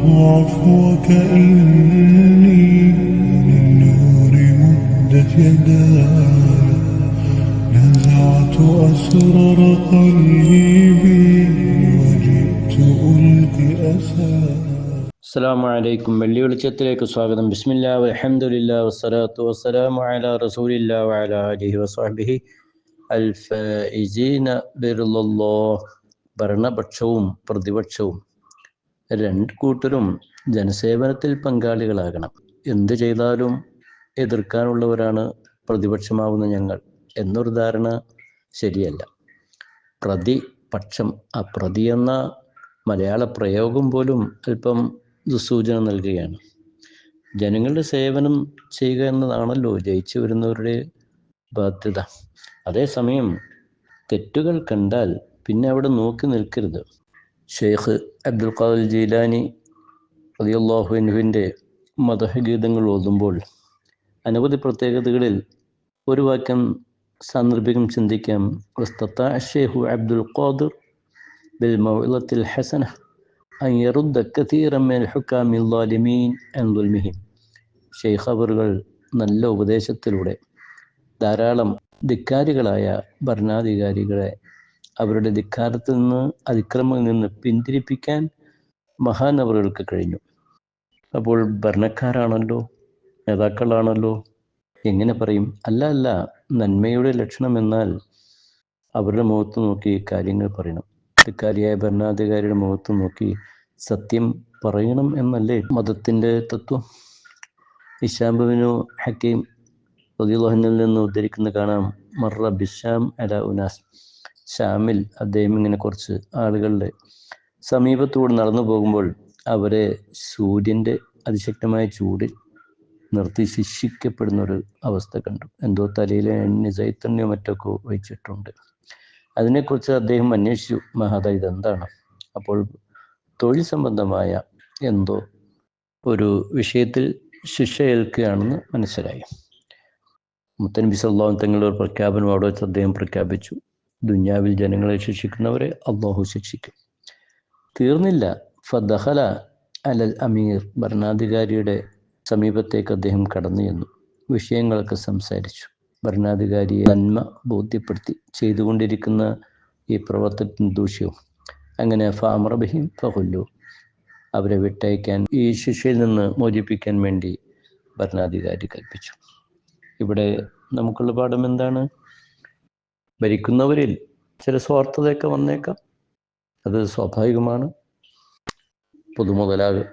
عفوك إني للنور مدت يداي نزعت أسرار قلبي وجئت ألقي أساي. അസ്സലാമു അലൈക്കും. വെള്ളി വെളിച്ചത്തിലേക്ക് സ്വാഗതം. ബിസ്മില്ലാ വൽഹംദുലില്ലാ വസ്സലാത്തു വസ്സലാമു അലാ റസൂലില്ലാ വഅലാ ആലിഹി വസ്വഹ്ബിഹി അൽ ഫായിസീന ബിറിളല്ലാഹ്. ഭരണപക്ഷവും പ്രതിപക്ഷവും രണ്ട് കൂട്ടരും ജനസേവനത്തിൽ പങ്കാളികളാകണം. എന്ത് ചെയ്താലും എതിർക്കാനുള്ളവരാണ് പ്രതിപക്ഷമാവുന്ന ഞങ്ങൾ എന്നൊരു ധാരണ ശരിയല്ല. പ്രതിപക്ഷം, ആ പ്രതി എന്ന മലയാള പ്രയോഗം പോലും അല്പം ദുസ്സൂചന നൽകുകയാണ്. ജനങ്ങളുടെ സേവനം ചെയ്യുക എന്നതാണല്ലോ ജയിച്ചു വരുന്നവരുടെ ബാധ്യത. അതേസമയം തെറ്റുകൾ കണ്ടാൽ പിന്നെ അവിടെ നോക്കി നിൽക്കരുത്. ഷെയ്ഖ് അബ്ദുൽ ഖാദിർ ജീലാനി റളിയല്ലാഹു അൻഹുവിൻ്റെ മദ്ഹ് ഗീതങ്ങൾ ഓതുമ്പോൾ അനവധി പ്രത്യേകതകളിൽ ഒരു വാക്യം സാന്ദർഭികം ചിന്തിക്കാം. വസ്തതാഅ ശൈഖു അബ്ദുൽ ഖാദിർ بالموعظة الحسنة أن يرد كثيرا من الحكام الظالمين عن ظلمهم. ഷെയ്ഖ് അവറുകൾ നല്ല ഉപദേശത്തിലൂടെ ധാരാളം ധിക്കാരികളായ ഭരണാധികാരികളെ അവരുടെ ധിക്കാരത്തിൽ നിന്ന്, അതിക്രമങ്ങളിൽ നിന്ന് പിന്തിരിപ്പിക്കാൻ മഹാനവറുകൾക്ക് കഴിഞ്ഞു. അപ്പോൾ ഭരണക്കാരാണല്ലോ, നേതാക്കളാണല്ലോ, എങ്ങനെ പറയും? അല്ല, നന്മയുടെ ലക്ഷണം എന്നാൽ അവരുടെ മുഖത്ത് നോക്കി കാര്യങ്ങൾ പറയണം. ധിക്കാരിയായ ഭരണാധികാരിയുടെ മുഖത്ത് നോക്കി സത്യം പറയണം എന്നല്ലേ മതത്തിൻ്റെ തത്വം? ഹിശാം ഇബ്നു ഹക്കീം റളിയല്ലാഹു അൻഹുവിൽ നിന്ന് ഉദ്ധരിക്കുന്ന കാണാം, മർറ ബിശ്ശാം അലാ ഉനാസ്. ഷാമിൽ അദ്ദേഹം ഇങ്ങനെ കുറച്ച് ആളുകളുടെ സമീപത്തൂടെ നടന്നു പോകുമ്പോൾ അവരെ സൂര്യൻ്റെ അതിശക്തമായ ചൂടിൽ നിർത്തി ശിക്ഷിക്കപ്പെടുന്ന ഒരു അവസ്ഥ കണ്ടു. എന്തോ തലയിൽ നിസൈത്തണ്യോ മറ്റൊക്കെ ഒഴിച്ചിട്ടുണ്ട്. അതിനെക്കുറിച്ച് അദ്ദേഹം അന്വേഷിച്ചു, മഹദ ഇതെന്താണ്? അപ്പോൾ തൊഴിൽ സംബന്ധമായ എന്തോ ഒരു വിഷയത്തിൽ ശിക്ഷ ഏൽക്കുകയാണെന്ന് മനസ്സിലായി. മുത്തനബി സല്ലല്ലാഹു അലൈഹി തങ്ങളുടെ ഒരു പ്രഖ്യാപനം അവിടെ വെച്ച് അദ്ദേഹം പ്രഖ്യാപിച്ചു, ദുനിയാവിൽ ജനങ്ങളെ ശിക്ഷിക്കുന്നവരെ അല്ലാഹു ശിക്ഷിക്കും. തീർന്നില്ല, ഫദഖല അലൽ അമീർ. ഭരണാധികാരിയുടെ സമീപത്തേക്ക് അദ്ദേഹം കടന്നു ചെന്നു, വിഷയങ്ങളൊക്കെ സംസാരിച്ചു. ഭരണാധികാരിയെ നന്മ ബോധ്യപ്പെടുത്തി ചെയ്തുകൊണ്ടിരിക്കുന്ന ഈ പ്രവർത്തനത്തിന് ദൂഷ്യവും. അങ്ങനെ ഫഅമറ ബിഹിം ഫഖുല്ലു. അവരെ വിട്ടയക്കാൻ, ഈ ശിക്ഷയിൽ നിന്ന് മോചിപ്പിക്കാൻ വേണ്ടി ഭരണാധികാരി കൽപ്പിച്ചു. ഇവിടെ നമുക്കുള്ള പാഠം എന്താണ്? ഭരിക്കുന്നവരിൽ ചില സ്വാർത്ഥതയൊക്കെ വന്നേക്കാം, അത് സ്വാഭാവികമാണ്. പൊതുമുതലാകെ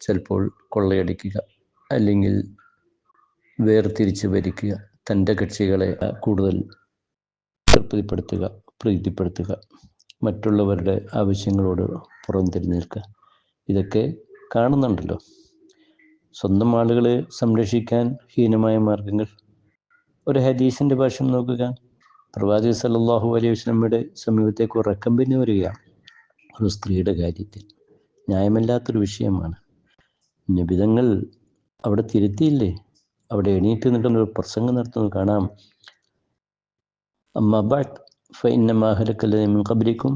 ചിലപ്പോൾ കൊള്ളയടിക്കുക, അല്ലെങ്കിൽ വേർതിരിച്ച് ഭരിക്കുക, തൻ്റെ കക്ഷികളെ കൂടുതൽ തൃപ്തിപ്പെടുത്തുക, പ്രീതിപ്പെടുത്തുക, മറ്റുള്ളവരുടെ ആവശ്യങ്ങളോട് പുറംതിരിഞ്ഞ് നിൽക്കുക, ഇതൊക്കെ കാണുന്നുണ്ടല്ലോ. സ്വന്തം ആളുകളെ സംരക്ഷിക്കാൻ ഹീനമായ മാർഗങ്ങൾ. ഒരു ഹദീസിൻ്റെ ഭാഷ നോക്കുക. പ്രവാചകൻ സല്ലല്ലാഹു അലൈഹി വസല്ലമയുടെ സമീപത്തേക്ക് ഒരു കമ്പനി വരികയാണ് ഒരു സ്ത്രീയുടെ കാര്യത്തിൽ. ന്യായമല്ലാത്തൊരു വിഷയമാണ്. നബിതങ്ങൾ അവിടെ തിരുത്തിയില്ലേ? അവിടെ എണീറ്റ് നിൽക്കുന്ന ഒരു പ്രസംഗം നടത്തുന്നത് കാണാം. അമ്മാ ബഅദ് ഫഇന്ന മാ ഹലകല്ലദീന മിൻ ഖബ്ലിക്കും.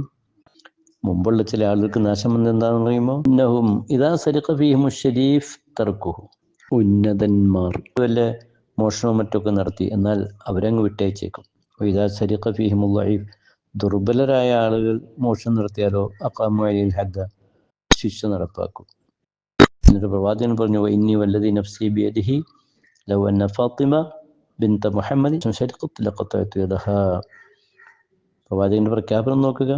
മുമ്പുള്ള ചില ആളുകൾക്ക് നാശം വന്നെന്താണെന്ന് പറയുമ്പോൾ, ഇന്നഹും ഇദാ സരിഖ ഫീഹിമു ശരീഫ് തർക്കുഹു. ഉന്നതന്മാർ വല്ല മോഷണവും മറ്റൊക്കെ നടത്തി, എന്നാൽ അവരങ്ങ് വിട്ടയച്ചേക്കും. ഇദാ സരിഖ ഫീഹിമു ദഈഫ്. ദുർബലരായ ആളുകൾ മോഷണം നടത്തിയാലോ അഖാമു അലൈഹിൽ ഹദ്ദ, ശിക്ഷ നടപ്പാക്കും. എന്നിട്ട് പ്രവാചകൻ പറഞ്ഞു, ഇന്നി വല്ലദീ നഫ്സി ബിയദിഹി ലൗ അന്ന ഫാത്തിമ ബിൻത മുഹമ്മദ് സരിഖത് ലഖതഅതു യദഹാ. പ്രവാചകന്റെ പ്രഖ്യാപനം നോക്കുക.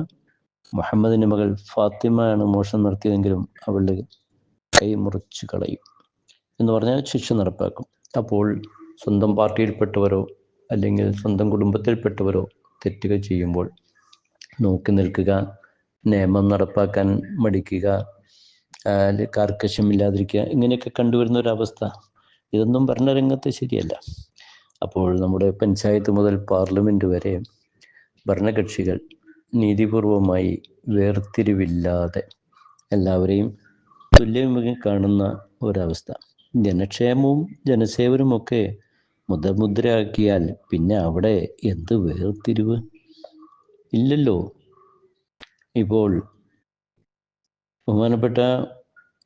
മുഹമ്മദിൻ്റെ മകൾ ഫാത്തിമയാണ് മോഷണം നടത്തിയതെങ്കിലും അവളുടെ കൈ മുറിച്ചു കളയും എന്ന് പറഞ്ഞാൽ ശിക്ഷ നടപ്പാക്കും. അപ്പോൾ സ്വന്തം പാർട്ടിയിൽപ്പെട്ടവരോ അല്ലെങ്കിൽ സ്വന്തം കുടുംബത്തിൽപ്പെട്ടവരോ തെറ്റുകൾ ചെയ്യുമ്പോൾ നോക്കി നിൽക്കുക, നിയമം നടപ്പാക്കാൻ മടിക്കുക, കാർക്കശ്യമില്ലാതിരിക്കുക, ഇങ്ങനെയൊക്കെ കണ്ടുവരുന്ന ഒരവസ്ഥ. ഇതൊന്നും ഭരണരംഗത്ത് ശരിയല്ല. അപ്പോൾ നമ്മുടെ പഞ്ചായത്ത് മുതൽ പാർലമെൻറ്റ് വരെ ഭരണകക്ഷികൾ നീതിപൂർവമായി വേർതിരിവില്ലാതെ എല്ലാവരെയും തുല്യമായി കാണുന്ന ഒരവസ്ഥ. ജനക്ഷേമവും ജനസേവനവുമൊക്കെ മുദ്രയാക്കിയാൽ പിന്നെ അവിടെ എന്ത് വേർതിരിവ്? ഇല്ലല്ലോ. ഇപ്പോൾ ബഹുമാനപ്പെട്ട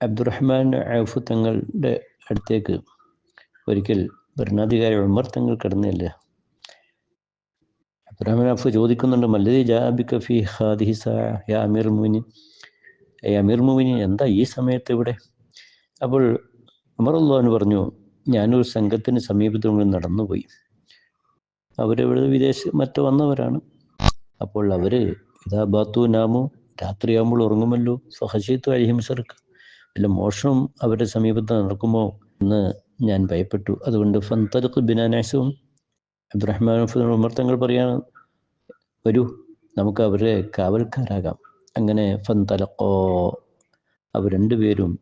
അബ്ദുറഹ്മാൻ ഔഫ് തങ്ങളുടെ അടുത്തേക്ക് ഒരിക്കൽ ഭരണാധികാരി ഉമർ തങ്ങൾ കടന്നില്ല. അബ്ദുറഹ്മാൻ ഔഫ് ചോദിക്കുന്നുണ്ട്, മല്ലദീ ജാഅബിക ഫീ ഹാദിഹി സഅ യാ അമീറുൽ മുഅ്മിനീൻ, അമീറുൽ മുഅ്മിനീൻ എന്താ ഈ സമയത്ത് ഇവിടെ? അപ്പോൾ ഉമർ റളിയല്ലാഹു പറഞ്ഞു, ഞാനൊരു സംഘത്തിന് സമീപത്തുകൊണ്ട് നടന്നുപോയി. അവരെവിടെ മറ്റോ വന്നവരാണ്. അപ്പോൾ അവർ ഇതാ ബാത്തു നാമു, രാത്രിയാകുമ്പോൾ ഉറങ്ങുമല്ലോ, ഫഖശിതു അലൈഹിം സർഖ, വല്ല മോഷണം അവരുടെ സമീപത്ത് നടക്കുമോ എന്ന് ഞാൻ ഭയപ്പെട്ടു. അതുകൊണ്ട് ഫന്തലിഖ് ബിനാ നഅ്സും, അബ്ദുറഹ്മാൻ ഉമർ തങ്ങൾ പറയാണ്, വരൂ നമുക്ക് അവരെ കാവൽക്കാരാകാം. അങ്ങനെ ഫന്തലഖോ, അവർ രണ്ടുപേരും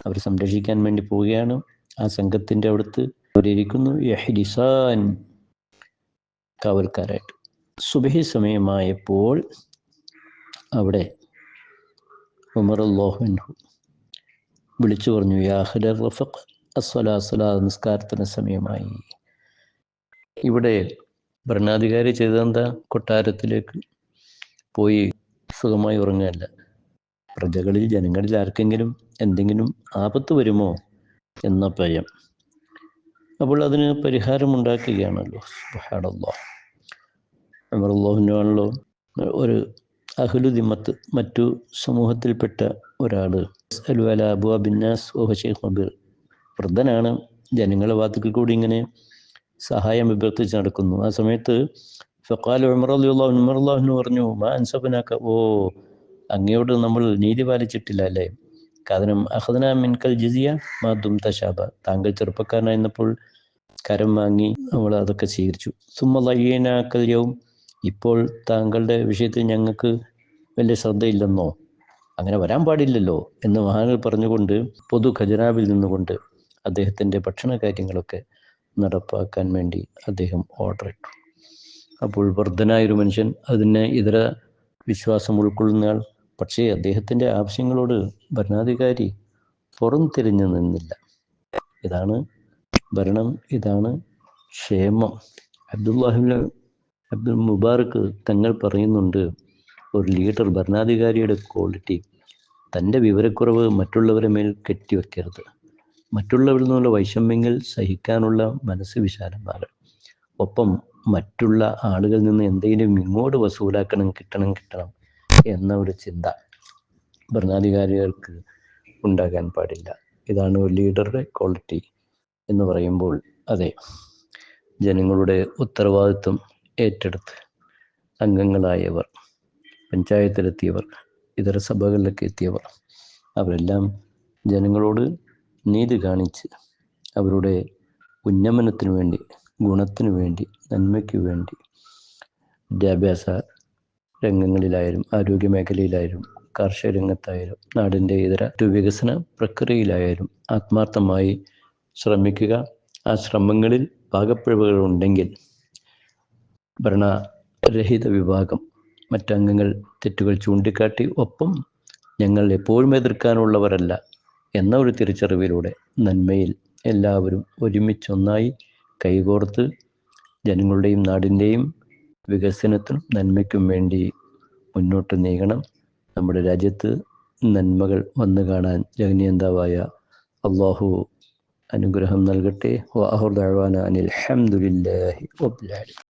അവരെ സംരക്ഷിക്കാൻ വേണ്ടി പോവുകയാണ്. ആ സംഘത്തിൻ്റെ അടുത്ത് അവരിയ്ക്കുന്നു, യഹ്രിസാൻ, കാവൽക്കാരായിട്ട്. സുബഹി സമയമായപ്പോൾ അവിടെ ഉമർ റളിയല്ലാഹു അൻഹു വിളിച്ചു പറഞ്ഞു, യാ അഹ്ലർ റഫഖ് അസ്സലാ അസ്സലാ, നിസ്കാരത്തിന് സമയമായി. ഇവിടെ ഭരണാധികാരി ചെയ്തതെന്താ? കൊട്ടാരത്തിലേക്ക് പോയി സുഖമായി ഉറങ്ങുകയല്ല. പ്രജകളിൽ, ജനങ്ങളിൽ ആർക്കെങ്കിലും എന്തെങ്കിലും ആപത്ത് വരുമോ എന്ന ഭയം. അപ്പോൾ അതിന് പരിഹാരമുണ്ടാക്കുകയാണല്ലോ. സുബ്ഹാനല്ലാഹ്. ഉമർ റളിയല്ലാഹു ആണല്ലോ ഒരു അഹ്ലു ദിമ്മത്ത്, മറ്റു സമൂഹത്തിൽപ്പെട്ട ഒരാൾ. അല അബുവാ ബിന്നാസ് ഓഹ ഷെയ്ഖ് മബീർ, വൃദ്ധനാണ്. ജനങ്ങളെ വാതിൽക്കൽ കൂടി ഇങ്ങനെ സഹായം അഭ്യർത്ഥിച്ച് നടക്കുന്നു. ആ സമയത്ത് ഫഖാല ഉമർ റളിയല്ലാഹു അൻഹു പറഞ്ഞു, മാ അൻസഫനാക, ഓ അങ്ങയോട് നമ്മൾ നീതി പാലിച്ചിട്ടില്ല അല്ലേ? കാരണം അഖദ്നാ മിൻകൽ ജിസിയ മാ ദുംത ശാബ, താങ്കൾ ചെറുപ്പക്കാരനായിരുന്നപ്പോൾ കരം വാങ്ങി നമ്മൾ അതൊക്കെ സ്വീകരിച്ചു. സുമ്മ ലയ്യനാക്കൽ യൗം, ഇപ്പോൾ താങ്കളുടെ വിഷയത്തിൽ ഞങ്ങൾക്ക് വലിയ ശ്രദ്ധയില്ലെന്നോ? അങ്ങനെ വരാൻ പാടില്ലല്ലോ എന്ന് മഹാനുകൾ പറഞ്ഞുകൊണ്ട് പൊതു ഖജനാവിൽ നിന്നുകൊണ്ട് അദ്ദേഹത്തിൻ്റെ ഭക്ഷണ കാര്യങ്ങളൊക്കെ നടപ്പാക്കാൻ വേണ്ടി അദ്ദേഹം ഓർഡർ ഇട്ടു. അപ്പോൾ വൃദ്ധനായൊരു മനുഷ്യൻ, അതിനെ ഇതര വിശ്വാസം ഉൾക്കൊള്ളുന്നയാൾ, പക്ഷേ അദ്ദേഹത്തിൻ്റെ ആവശ്യങ്ങളോട് ഭരണാധികാരി പുറംതിരിഞ്ഞു നിന്നില്ല. ഇതാണ് ഭരണം, ഇതാണ് ക്ഷേമം. അബ്ദുൽ മുബാറക്ക് തങ്ങൾ പറയുന്നുണ്ട്, ഒരു ലീഡർ, ഭരണാധികാരിയുടെ ക്വാളിറ്റി, തൻ്റെ വിവരക്കുറവ് മറ്റുള്ളവരെ മേൽ കെട്ടിവെക്കരുത്. മറ്റുള്ളവരിൽ നിന്നുള്ള വൈഷമ്യങ്ങൾ സഹിക്കാനുള്ള മനസ്സ് വിശാലമാകണം. ഒപ്പം മറ്റുള്ള ആളുകളിൽ നിന്ന് എന്തെങ്കിലും ഇങ്ങോട്ട് വസൂലാക്കണം, കിട്ടണം എന്ന ഒരു ചിന്ത ഭരണാധികാരികൾക്ക് ഉണ്ടാകാൻ പാടില്ല. ഇതാണ് ഒരു ലീഡറുടെ ക്വാളിറ്റി എന്ന് പറയുമ്പോൾ, അതെ, ജനങ്ങളുടെ ഉത്തരവാദിത്വം ഏറ്റെടുത്ത് അംഗങ്ങളായവർ, പഞ്ചായത്തിലെത്തിയവർ, ഇതര സഭകളിലേക്ക് എത്തിയവർ, അവരെല്ലാം ജനങ്ങളോട് നീതി കാണിച്ച് അവരുടെ ഉന്നമനത്തിനു വേണ്ടി, ഗുണത്തിനു വേണ്ടി, നന്മയ്ക്കു വേണ്ടി വിദ്യാഭ്യാസ രംഗങ്ങളിലായാലും, ആരോഗ്യ മേഖലയിലായാലും, കാർഷിക രംഗത്തായാലും, നാടിൻ്റെ ഇതര വികസന പ്രക്രിയയിലായാലും ആത്മാർത്ഥമായി ശ്രമിക്കുക. ആ ശ്രമങ്ങളിൽ പാകപ്പിഴവുകൾ ഉണ്ടെങ്കിൽ ഭരണരഹിത വിഭാഗം, മറ്റംഗങ്ങൾ തെറ്റുകൾ ചൂണ്ടിക്കാട്ടി, ഒപ്പം ഞങ്ങൾ എപ്പോഴും എതിർക്കാനുള്ളവരല്ല എന്ന ഒരു തിരിച്ചറിവിലൂടെ നന്മയിൽ എല്ലാവരും ഒരുമിച്ചൊന്നായി കൈകോർത്ത് ജനങ്ങളുടെയും നാടിൻ്റെയും വികസനത്തിനും നന്മയ്ക്കും വേണ്ടി മുന്നോട്ട് നീങ്ങണം. നമ്മുടെ രാജ്യത്ത് നന്മകൾ വന്നു കാണാൻ ജഗന്നിയന്താവായ അള്ളാഹു അനുഗ്രഹം നൽകട്ടെ. വ ആഖിറു ദഅ്വാനാ അനിൽ ഹംദുലില്ലാഹി റബ്ബിൽ ആലമീൻ.